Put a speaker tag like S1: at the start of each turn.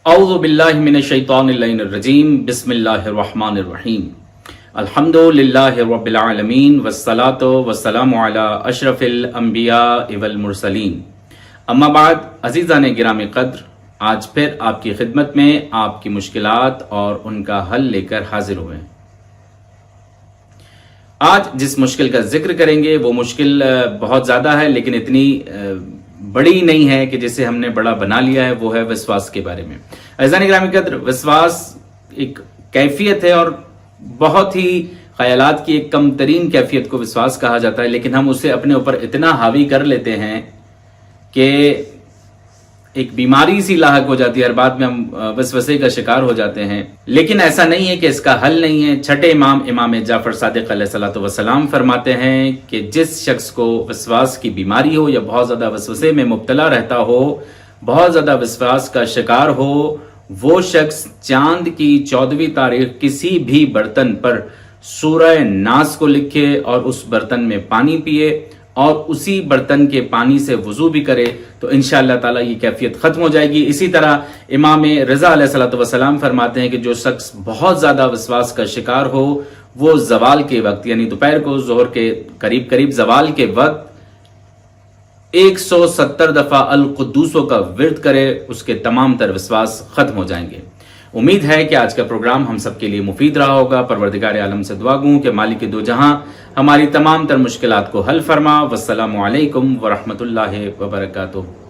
S1: اعوذ باللہ من الشیطان الرجیم بسم اللہ الرحمن الرحیم الحمدللہ رب العالمین والصلاة والسلام علی اشرف الانبیاء والمرسلین اما بعد عزیزان گرامی قدر، آج پھر آپ کی خدمت میں آپ کی مشکلات اور ان کا حل لے کر حاضر ہوئے ہیں۔ آج جس مشکل کا ذکر کریں گے وہ مشکل بہت زیادہ ہے، لیکن اتنی بڑی نہیں ہے کہ جسے ہم نے بڑا بنا لیا ہے، وہ ہے وسواس کے بارے میں۔ عزیزان گرامی قدر، وسواس ایک کیفیت ہے اور بہت ہی خیالات کی ایک کم ترین کیفیت کو وسواس کہا جاتا ہے، لیکن ہم اسے اپنے اوپر اتنا حاوی کر لیتے ہیں کہ ایک بیماری سی لاحق ہو جاتی ہے، ہر بات میں ہم وسوسے کا شکار ہو جاتے ہیں۔ لیکن ایسا نہیں ہے کہ اس کا حل نہیں ہے۔ چھٹے امام جعفر صادق علیہ الصلوۃ والسلام فرماتے ہیں کہ جس شخص کو وسواس کی بیماری ہو یا بہت زیادہ وسوسے میں مبتلا رہتا ہو، بہت زیادہ وسواس کا شکار ہو، وہ شخص چاند کی 14ویں تاریخ کسی بھی برتن پر سورہ ناس کو لکھے اور اس برتن میں پانی پیے اور اسی برتن کے پانی سے وضو بھی کرے تو انشاءاللہ تعالی یہ کیفیت ختم ہو جائے گی۔ اسی طرح امام رضا علیہ الصلوۃ والسلام فرماتے ہیں کہ جو شخص بہت زیادہ وسواس کا شکار ہو، وہ زوال کے وقت یعنی دوپہر کو ظہر کے قریب زوال کے وقت 170 دفعہ القدوسوں کا ورد کرے، اس کے تمام تر وسواس ختم ہو جائیں گے۔ امید ہے کہ آج کا پروگرام ہم سب کے لیے مفید رہا ہوگا۔ پروردگار عالم سے دعا گوں کہ مالک دو جہاں ہماری تمام تر مشکلات کو حل فرما۔ والسلام علیکم ورحمۃ اللہ وبرکاتہ۔